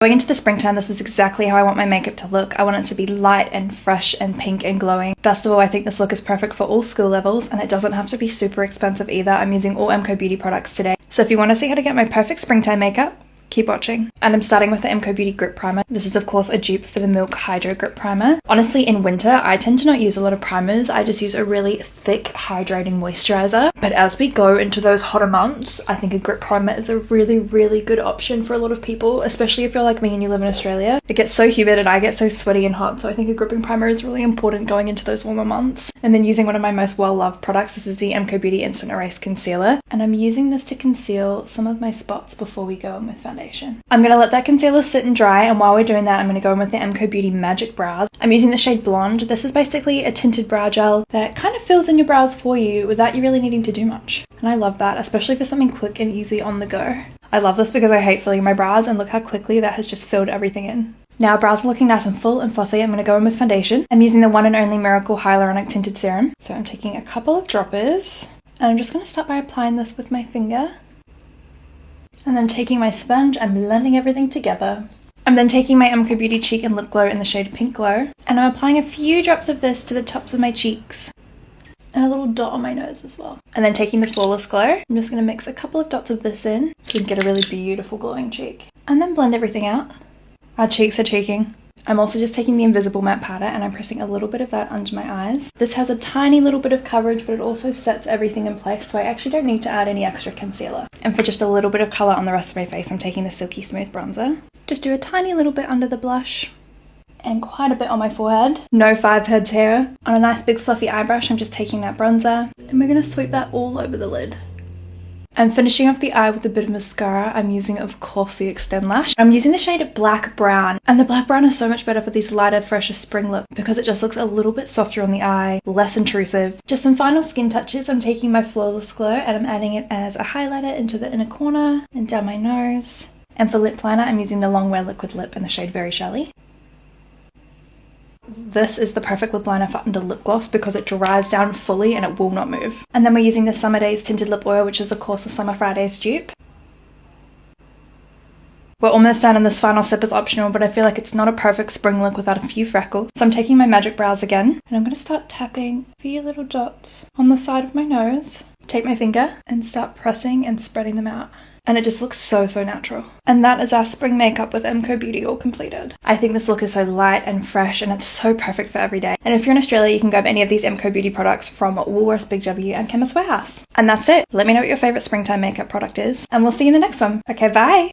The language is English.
Going into the springtime, this is exactly how I want my makeup to look. I want it to be light and fresh and pink and glowing. Best of all, I think this look is perfect for all skill levels, and it doesn't have to be super expensive either. I'm using all MCoBeauty products today. So if you want to see how to get my perfect springtime makeup, keep watching. And I'm starting with the MCoBeauty Grip Primer. This is of course a dupe for the Milk Hydro Grip Primer. Honestly, in winter, I tend to not use a lot of primers. I just use a really thick, hydrating moisturizer. But as we go into those hotter months, I think a grip primer is a really, really good option for a lot of people, especially if you're like me and you live in Australia. It gets so humid and I get so sweaty and hot, so I think a gripping primer is really important going into those warmer months. And then using one of my most well-loved products, this is the MCoBeauty Instant Erase Concealer. And I'm using this to conceal some of my spots before we go in with foundation. I'm going to let that concealer sit and dry, and while we're doing that, I'm going to go in with the MCoBeauty Magic Brows. I'm using the shade Blonde. This is basically a tinted brow gel that kind of fills in your brows for you without you really needing to do much. And I love that, especially for something quick and easy on the go. I love this because I hate filling my brows, and look how quickly that has just filled everything in. Now our brows are looking nice and full and fluffy. I'm going to go in with foundation. I'm using the one and only Miracle Hyaluronic Tinted Serum. So I'm taking a couple of droppers, and I'm just going to start by applying this with my finger. And then taking my sponge and blending everything together. I'm then taking my MCoBeauty Cheek and Lip Glow in the shade Pink Glow, and I'm applying a few drops of this to the tops of my cheeks and a little dot on my nose as well. And then taking the Flawless Glow, I'm just going to mix a couple of dots of this in so we can get a really beautiful glowing cheek. And then blend everything out. Our cheeks are cheeking. I'm also just taking the Invisible Matte Powder and I'm pressing a little bit of that under my eyes. This has a tiny little bit of coverage, but it also sets everything in place, so I actually don't need to add any extra concealer. And for just a little bit of colour on the rest of my face, I'm taking the Silky Smooth Bronzer. Just do a tiny little bit under the blush and quite a bit on my forehead. No 5 heads here. On a nice big fluffy eye brush, I'm just taking that bronzer and we're going to sweep that all over the lid. And finishing off the eye with a bit of mascara, I'm using, of course, the XtendLash. I'm using the shade Black Brown, and the Black Brown is so much better for this lighter, fresher spring look because it just looks a little bit softer on the eye, less intrusive. Just some final skin touches. I'm taking my Flawless Glow and I'm adding it as a highlighter into the inner corner and down my nose. And for lip liner, I'm using the Longwear Liquid Lip in the shade Very Shelly. This is the perfect lip liner for under lip gloss because it dries down fully and it will not move. And then we're using the Summer Daze Tinted Lip Oil, which is of course the Summer Fridays dupe. We're almost done and this final sip is optional, but I feel like it's not a perfect spring look without a few freckles. So I'm taking my Magic Brows again and I'm going to start tapping a few little dots on the side of my nose. Take my finger and start pressing and spreading them out. And it just looks so, so natural. And that is our spring makeup with MCoBeauty all completed. I think this look is so light and fresh and it's so perfect for every day. And if you're in Australia, you can grab any of these MCoBeauty products from Woolworths, Big W and Chemist Warehouse. And that's it. Let me know what your favourite springtime makeup product is and we'll see you in the next one. Okay, bye!